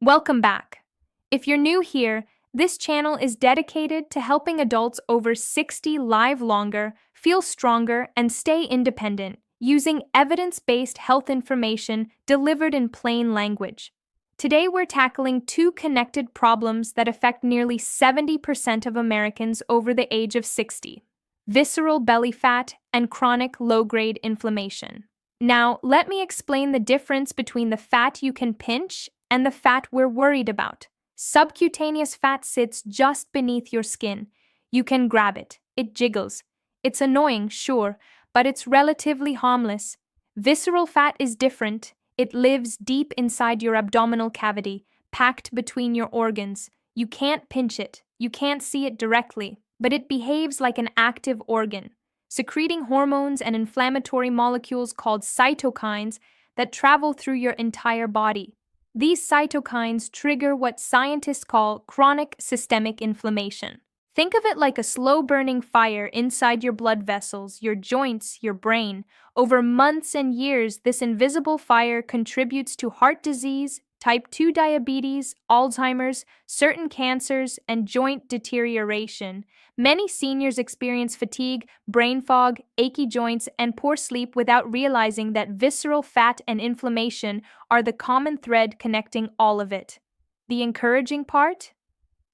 Welcome back. If you're new here, this channel is dedicated to helping adults over 60 live longer, feel stronger, and stay independent using evidence-based health information delivered in plain language. Today, we're tackling two connected problems that affect nearly 70% of Americans over the age of 60: visceral belly fat and chronic low-grade inflammation. Now, let me explain the difference between the fat you can pinch and the fat we're worried about. Subcutaneous fat sits just beneath your skin. You can grab it. It jiggles. It's annoying, sure, but it's relatively harmless. Visceral fat is different. It lives deep inside your abdominal cavity, packed between your organs. You can't pinch it. You can't see it directly, but it behaves like an active organ, secreting hormones and inflammatory molecules called cytokines that travel through your entire body. These cytokines trigger what scientists call chronic systemic inflammation. Think of it like a slow-burning fire inside your blood vessels, your joints, your brain. Over months and years, this invisible fire contributes to heart disease, type 2 diabetes, Alzheimer's, certain cancers, and joint deterioration. Many seniors experience fatigue, brain fog, achy joints, and poor sleep without realizing that visceral fat and inflammation are the common thread connecting all of it. The encouraging part?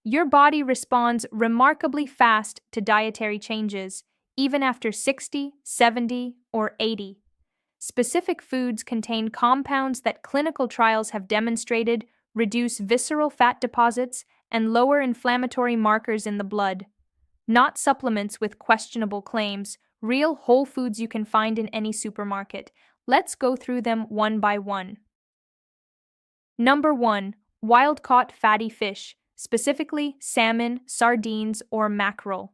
Your body responds remarkably fast to dietary changes, even after 60, 70, or 80. Specific foods contain compounds that clinical trials have demonstrated reduce visceral fat deposits and lower inflammatory markers in the blood. Not supplements with questionable claims, real whole foods you can find in any supermarket. Let's go through them one by one. Number 1. Wild-caught fatty fish, specifically salmon, sardines, or mackerel.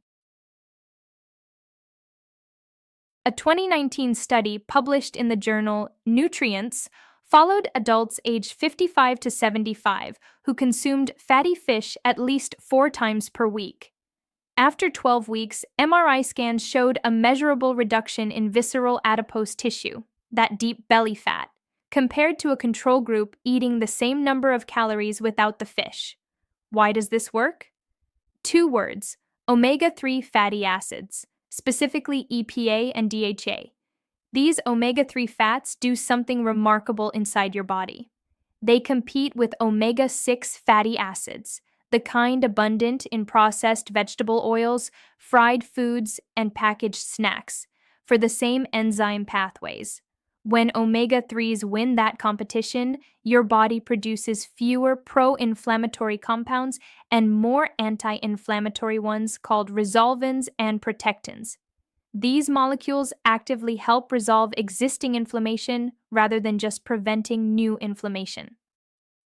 A 2019 study published in the journal Nutrients followed adults aged 55 to 75 who consumed fatty fish at least 4 times per week. After 12 weeks, MRI scans showed a measurable reduction in visceral adipose tissue, that deep belly fat, compared to a control group eating the same number of calories without the fish. Why does this work? 2 words: omega-3 fatty acids, specifically EPA and DHA. These omega-3 fats do something remarkable inside your body. They compete with omega-6 fatty acids, the kind abundant in processed vegetable oils, fried foods, and packaged snacks, for the same enzyme pathways. When omega-3s win that competition, your body produces fewer pro-inflammatory compounds and more anti-inflammatory ones called resolvins and protectins. These molecules actively help resolve existing inflammation rather than just preventing new inflammation.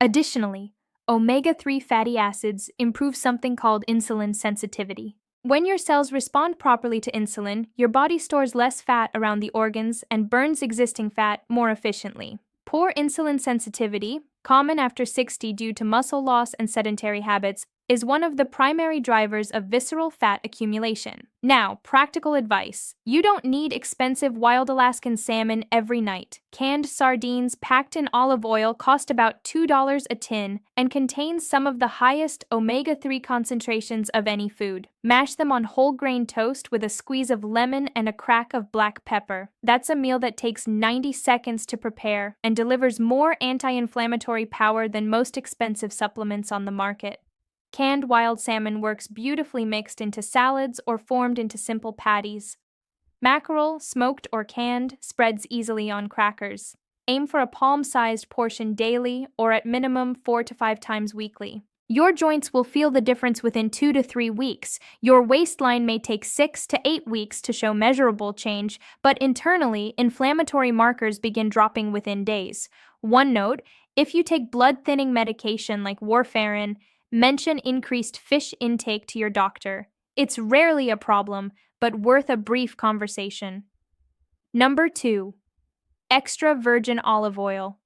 Additionally, omega-3 fatty acids improve something called insulin sensitivity. When your cells respond properly to insulin, your body stores less fat around the organs and burns existing fat more efficiently. Poor insulin sensitivity, common after 60 due to muscle loss and sedentary habits, is one of the primary drivers of visceral fat accumulation. Now, practical advice. You don't need expensive wild Alaskan salmon every night. Canned sardines packed in olive oil cost about $2 a tin and contain some of the highest omega-3 concentrations of any food. Mash them on whole grain toast with a squeeze of lemon and a crack of black pepper. That's a meal that takes 90 seconds to prepare and delivers more anti-inflammatory power than most expensive supplements on the market. Canned wild salmon works beautifully mixed into salads or formed into simple patties. Mackerel, smoked or canned, spreads easily on crackers. Aim for a palm-sized portion daily or at minimum 4 to 5 times weekly. Your joints will feel the difference within 2 to 3 weeks. Your waistline may take 6 to 8 weeks to show measurable change, but internally, inflammatory markers begin dropping within days. One note: if you take blood-thinning medication like warfarin, mention increased fish intake to your doctor. It's rarely a problem, but worth a brief conversation. Number 2. Extra virgin olive oil.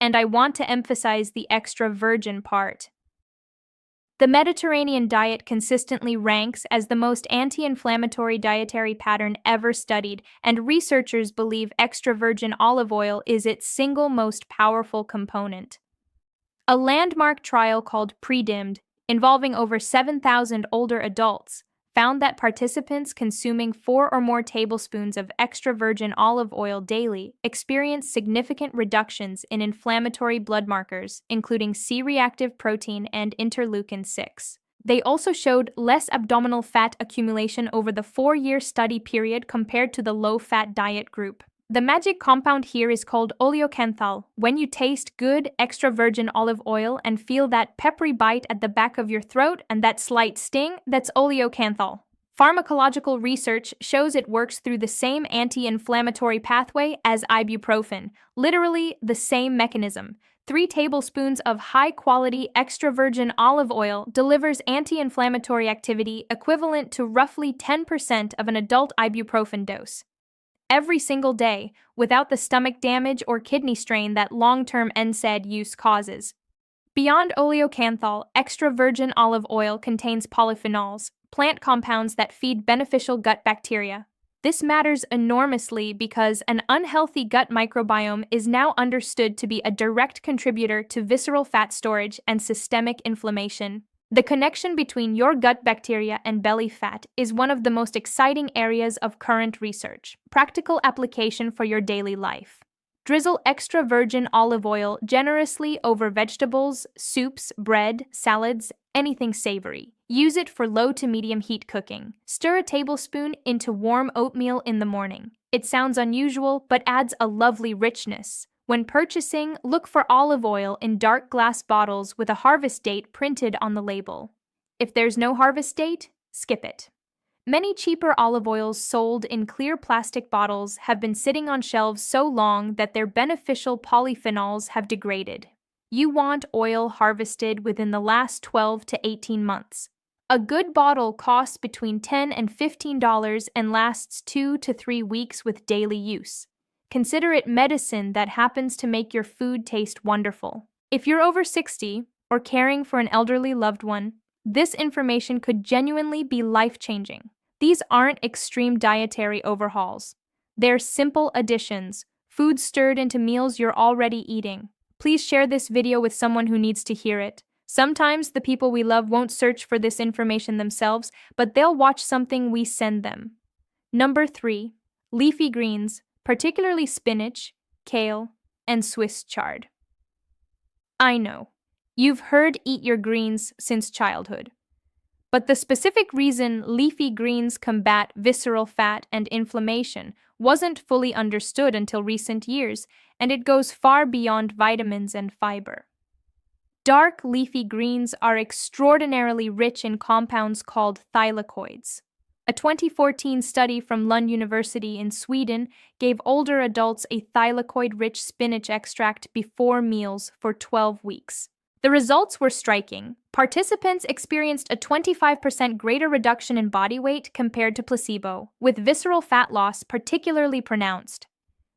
And I want to emphasize the extra virgin part. The Mediterranean diet consistently ranks as the most anti-inflammatory dietary pattern ever studied, and researchers believe extra virgin olive oil is its single most powerful component. A landmark trial called PREDIMMED, involving over 7,000 older adults, found that participants consuming 4 or more tablespoons of extra virgin olive oil daily experienced significant reductions in inflammatory blood markers, including C-reactive protein and interleukin 6. They also showed less abdominal fat accumulation over the 4-year study period compared to the low-fat diet group. The magic compound here is called oleocanthal. When you taste good extra virgin olive oil and feel that peppery bite at the back of your throat and that slight sting, that's oleocanthal. Pharmacological research shows it works through the same anti-inflammatory pathway as ibuprofen, literally the same mechanism. 3 tablespoons of high-quality extra virgin olive oil delivers anti-inflammatory activity equivalent to roughly 10% of an adult ibuprofen dose every single day, without the stomach damage or kidney strain that long-term NSAID use causes. Beyond oleocanthal, extra virgin olive oil contains polyphenols, plant compounds that feed beneficial gut bacteria. This matters enormously because an unhealthy gut microbiome is now understood to be a direct contributor to visceral fat storage and systemic inflammation. The connection between your gut bacteria and belly fat is one of the most exciting areas of current research. Practical application for your daily life. Drizzle extra virgin olive oil generously over vegetables, soups, bread, salads, anything savory. Use it for low to medium heat cooking. Stir a tablespoon into warm oatmeal in the morning. It sounds unusual, but adds a lovely richness. When purchasing, look for olive oil in dark glass bottles with a harvest date printed on the label. If there's no harvest date, skip it. Many cheaper olive oils sold in clear plastic bottles have been sitting on shelves so long that their beneficial polyphenols have degraded. You want oil harvested within the last 12 to 18 months. A good bottle costs between $10 and $15 and lasts 2 to 3 weeks with daily use. Consider it medicine that happens to make your food taste wonderful. If you're over 60 or caring for an elderly loved one, this information could genuinely be life-changing. These aren't extreme dietary overhauls. They're simple additions, food stirred into meals you're already eating. Please share this video with someone who needs to hear it. Sometimes the people we love won't search for this information themselves, but they'll watch something we send them. Number 3. Leafy greens, particularly spinach, kale, and Swiss chard. I know, you've heard eat your greens since childhood. But the specific reason leafy greens combat visceral fat and inflammation wasn't fully understood until recent years, and it goes far beyond vitamins and fiber. Dark leafy greens are extraordinarily rich in compounds called thylakoids. A 2014 study from Lund University in Sweden gave older adults a thylakoid-rich spinach extract before meals for 12 weeks. The results were striking. Participants experienced a 25% greater reduction in body weight compared to placebo, with visceral fat loss particularly pronounced.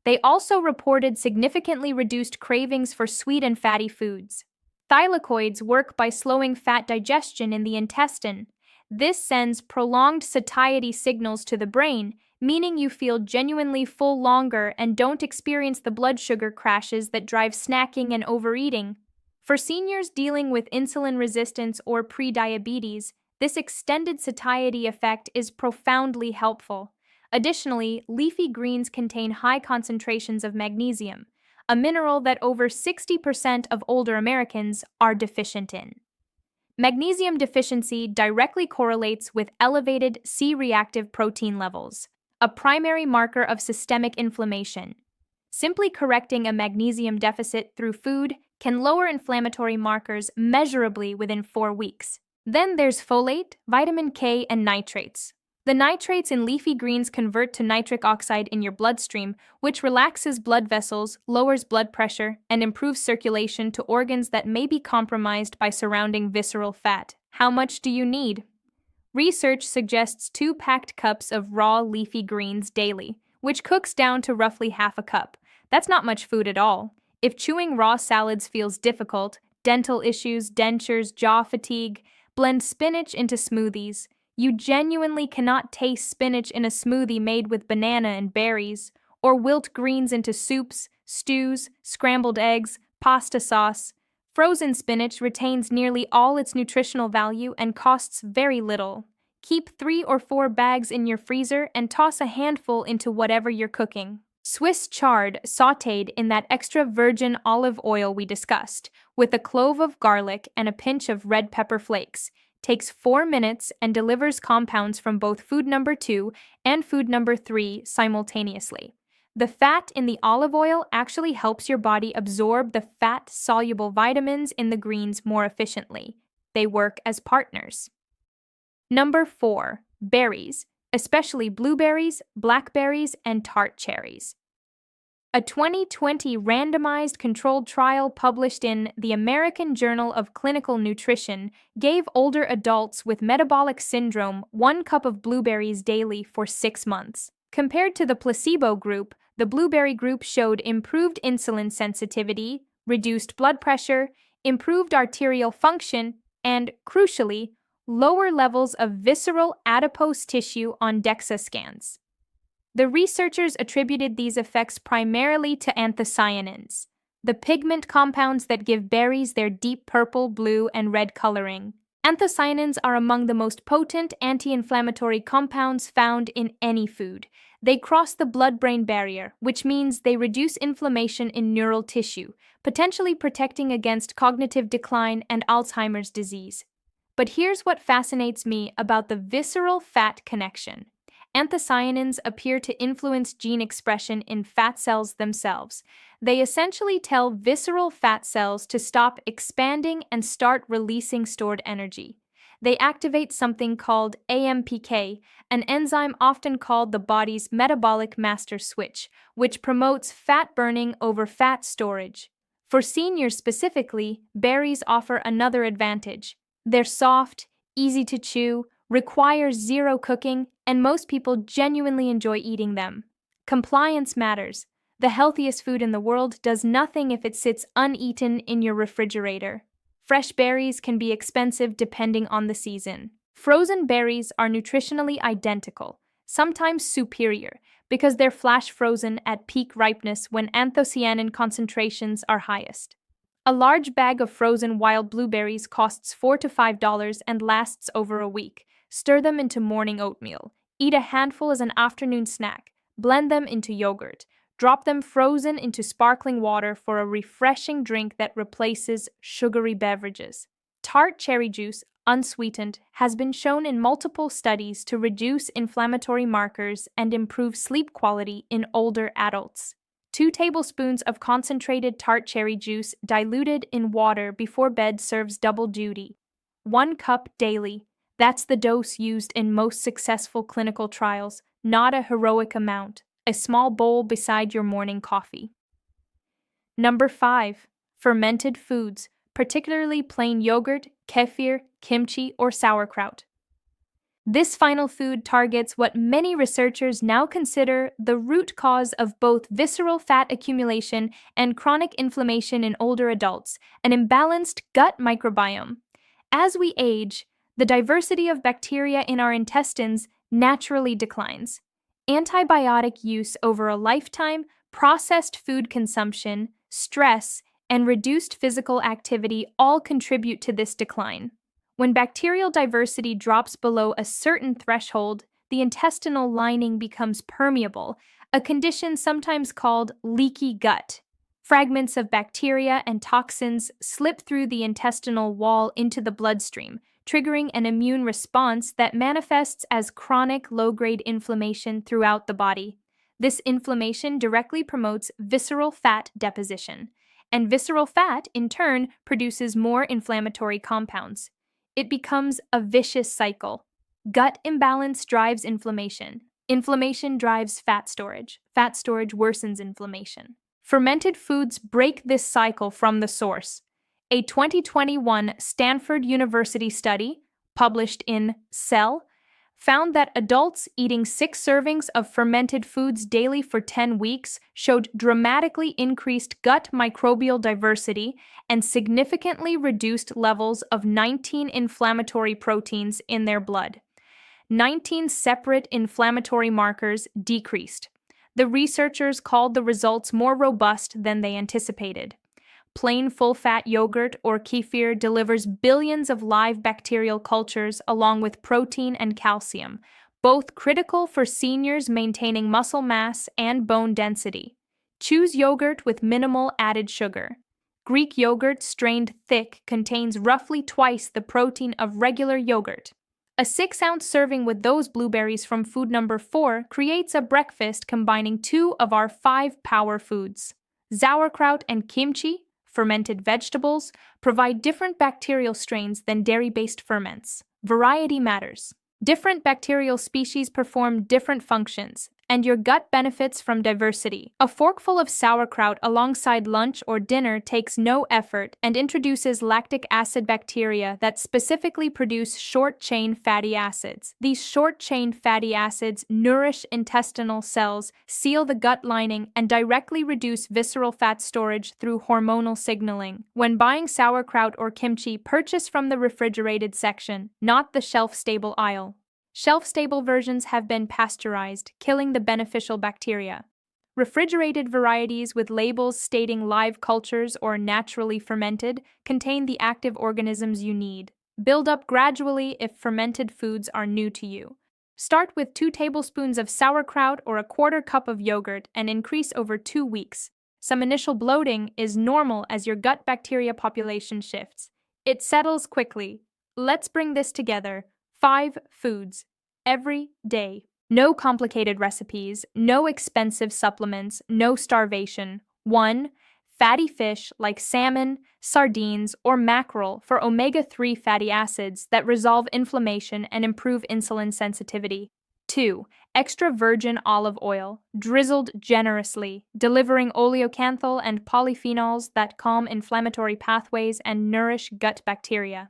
They also reported significantly reduced cravings for sweet and fatty foods. Thylakoids work by slowing fat digestion in the intestine. This sends prolonged satiety signals to the brain, meaning you feel genuinely full longer and don't experience the blood sugar crashes that drive snacking and overeating. For seniors dealing with insulin resistance or prediabetes, this extended satiety effect is profoundly helpful. Additionally, leafy greens contain high concentrations of magnesium, a mineral that over 60% of older Americans are deficient in. Magnesium deficiency directly correlates with elevated C-reactive protein levels, a primary marker of systemic inflammation. Simply correcting a magnesium deficit through food can lower inflammatory markers measurably within 4 weeks. Then there's folate, vitamin K, and nitrates. The nitrates in leafy greens convert to nitric oxide in your bloodstream, which relaxes blood vessels, lowers blood pressure, and improves circulation to organs that may be compromised by surrounding visceral fat. How much do you need? Research suggests 2 packed cups of raw leafy greens daily, which cooks down to roughly half a cup. That's not much food at all. If chewing raw salads feels difficult, dental issues, dentures, jaw fatigue, blend spinach into smoothies. You genuinely cannot taste spinach in a smoothie made with banana and berries, or wilt greens into soups, stews, scrambled eggs, pasta sauce. Frozen spinach retains nearly all its nutritional value and costs very little. Keep 3 or 4 bags in your freezer and toss a handful into whatever you're cooking. Swiss chard sautéed in that extra virgin olive oil we discussed, with a clove of garlic and a pinch of red pepper flakes, takes 4 minutes and delivers compounds from both food number 2 and food number 3 simultaneously. The fat in the olive oil actually helps your body absorb the fat-soluble vitamins in the greens more efficiently. They work as partners. Number 4. Berries, especially blueberries, blackberries, and tart cherries. A 2020 randomized controlled trial published in the American Journal of Clinical Nutrition gave older adults with metabolic syndrome 1 cup of blueberries daily for 6 months. Compared to the placebo group, the blueberry group showed improved insulin sensitivity, reduced blood pressure, improved arterial function, and, crucially, lower levels of visceral adipose tissue on DEXA scans. The researchers attributed these effects primarily to anthocyanins, the pigment compounds that give berries their deep purple, blue, and red coloring. Anthocyanins are among the most potent anti-inflammatory compounds found in any food. They cross the blood-brain barrier, which means they reduce inflammation in neural tissue, potentially protecting against cognitive decline and Alzheimer's disease. But here's what fascinates me about the visceral fat connection. Anthocyanins appear to influence gene expression in fat cells themselves. They essentially tell visceral fat cells to stop expanding and start releasing stored energy. They activate something called AMPK, an enzyme often called the body's metabolic master switch, which promotes fat burning over fat storage. For seniors specifically, berries offer another advantage. They're soft, easy to chew, require zero cooking, and most people genuinely enjoy eating them. Compliance matters. The healthiest food in the world does nothing if it sits uneaten in your refrigerator. Fresh berries can be expensive depending on the season. Frozen berries are nutritionally identical, sometimes superior, because they're flash frozen at peak ripeness when anthocyanin concentrations are highest. A large bag of frozen wild blueberries costs $4 to $5 and lasts over a week. Stir them into morning oatmeal. Eat a handful as an afternoon snack. Blend them into yogurt. Drop them frozen into sparkling water for a refreshing drink that replaces sugary beverages. Tart cherry juice, unsweetened, has been shown in multiple studies to reduce inflammatory markers and improve sleep quality in older adults. 2 tablespoons of concentrated tart cherry juice diluted in water before bed serves double duty. 1 cup daily. That's the dose used in most successful clinical trials, not a heroic amount. A small bowl beside your morning coffee. Number 5. Fermented foods, particularly plain yogurt, kefir, kimchi, or sauerkraut. This final food targets what many researchers now consider the root cause of both visceral fat accumulation and chronic inflammation in older adults, an imbalanced gut microbiome. As we age, the diversity of bacteria in our intestines naturally declines. Antibiotic use over a lifetime, processed food consumption, stress, and reduced physical activity all contribute to this decline. When bacterial diversity drops below a certain threshold, the intestinal lining becomes permeable, a condition sometimes called leaky gut. Fragments of bacteria and toxins slip through the intestinal wall into the bloodstream, triggering an immune response that manifests as chronic low-grade inflammation throughout the body. This inflammation directly promotes visceral fat deposition, and visceral fat, in turn, produces more inflammatory compounds. It becomes a vicious cycle. Gut imbalance drives inflammation. Inflammation drives fat storage. Fat storage worsens inflammation. Fermented foods break this cycle from the source. A 2021 Stanford University study, published in Cell, found that adults eating 6 servings of fermented foods daily for 10 weeks showed dramatically increased gut microbial diversity and significantly reduced levels of 19 inflammatory proteins in their blood. 19 separate inflammatory markers decreased. The researchers called the results more robust than they anticipated. Plain full-fat yogurt or kefir delivers billions of live bacterial cultures along with protein and calcium, both critical for seniors maintaining muscle mass and bone density. Choose yogurt with minimal added sugar. Greek yogurt strained thick contains roughly twice the protein of regular yogurt. A 6-ounce serving with those blueberries from food number 4 creates a breakfast combining 2 of our 5 power foods. Sauerkraut and kimchi, fermented vegetables, provide different bacterial strains than dairy-based ferments. Variety matters. Different bacterial species perform different functions, and your gut benefits from diversity. A forkful of sauerkraut alongside lunch or dinner takes no effort and introduces lactic acid bacteria that specifically produce short-chain fatty acids. These short-chain fatty acids nourish intestinal cells, seal the gut lining, and directly reduce visceral fat storage through hormonal signaling. When buying sauerkraut or kimchi, purchase from the refrigerated section, not the shelf-stable aisle. Shelf-stable versions have been pasteurized, killing the beneficial bacteria. Refrigerated varieties with labels stating live cultures or naturally fermented contain the active organisms you need. Build up gradually if fermented foods are new to you. Start with 2 tablespoons of sauerkraut or a quarter cup of yogurt and increase over 2 weeks. Some initial bloating is normal as your gut bacteria population shifts. It settles quickly. Let's bring this together. 5 foods. Every day. No complicated recipes, no expensive supplements, no starvation. 1. Fatty fish like salmon, sardines, or mackerel for omega-3 fatty acids that resolve inflammation and improve insulin sensitivity. 2. Extra virgin olive oil, drizzled generously, delivering oleocanthal and polyphenols that calm inflammatory pathways and nourish gut bacteria.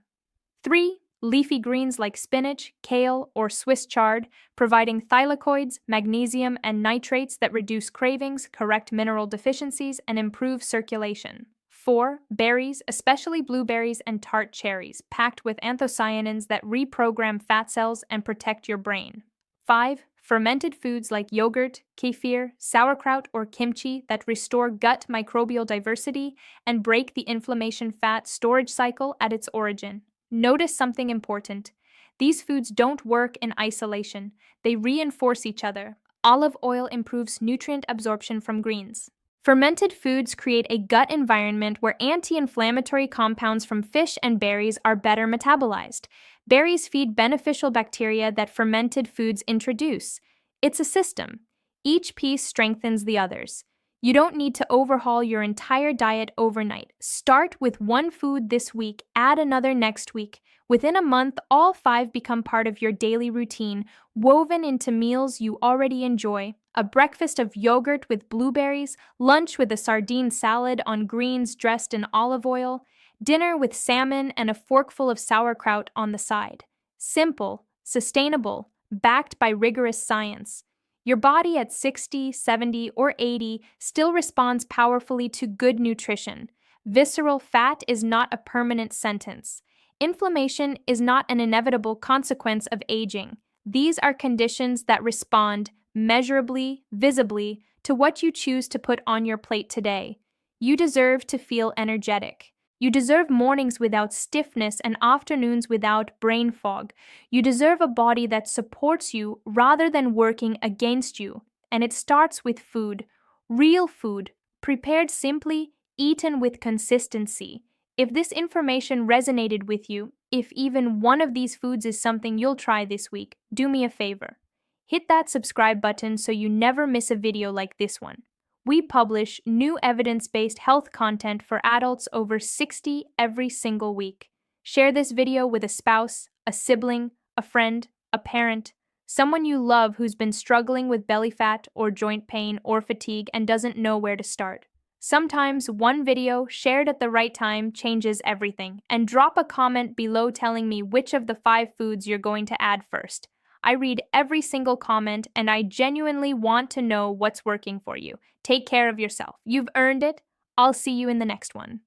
3. Leafy greens like spinach, kale, or Swiss chard, providing thylakoids, magnesium, and nitrates that reduce cravings, correct mineral deficiencies, and improve circulation. 4. Berries, especially blueberries and tart cherries, packed with anthocyanins that reprogram fat cells and protect your brain. 5. Fermented foods like yogurt, kefir, sauerkraut, or kimchi that restore gut microbial diversity and break the inflammation fat storage cycle at its origin. Notice something important. These foods don't work in isolation. They reinforce each other. Olive oil improves nutrient absorption from greens. Fermented foods create a gut environment where anti-inflammatory compounds from fish and berries are better metabolized. Berries feed beneficial bacteria that fermented foods introduce. It's a system. Each piece strengthens the others. You don't need to overhaul your entire diet overnight. Start with 1 food this week, add another next week. Within a month, all 5 become part of your daily routine, woven into meals you already enjoy. A breakfast of yogurt with blueberries, lunch with a sardine salad on greens dressed in olive oil, dinner with salmon and a forkful of sauerkraut on the side. Simple, sustainable, backed by rigorous science. Your body at 60, 70, or 80 still responds powerfully to good nutrition. Visceral fat is not a permanent sentence. Inflammation is not an inevitable consequence of aging. These are conditions that respond measurably, visibly, to what you choose to put on your plate today. You deserve to feel energetic. You deserve mornings without stiffness and afternoons without brain fog. You deserve a body that supports you rather than working against you. And it starts with food. Real food, prepared simply, eaten with consistency. If this information resonated with you, if even one of these foods is something you'll try this week, do me a favor. Hit that subscribe button so you never miss a video like this one. We publish new evidence-based health content for adults over 60 every single week. Share this video with a spouse, a sibling, a friend, a parent, someone you love who's been struggling with belly fat or joint pain or fatigue and doesn't know where to start. Sometimes one video shared at the right time changes everything, and drop a comment below telling me which of the 5 foods you're going to add first. I read every single comment and I genuinely want to know what's working for you. Take care of yourself. You've earned it. I'll see you in the next one.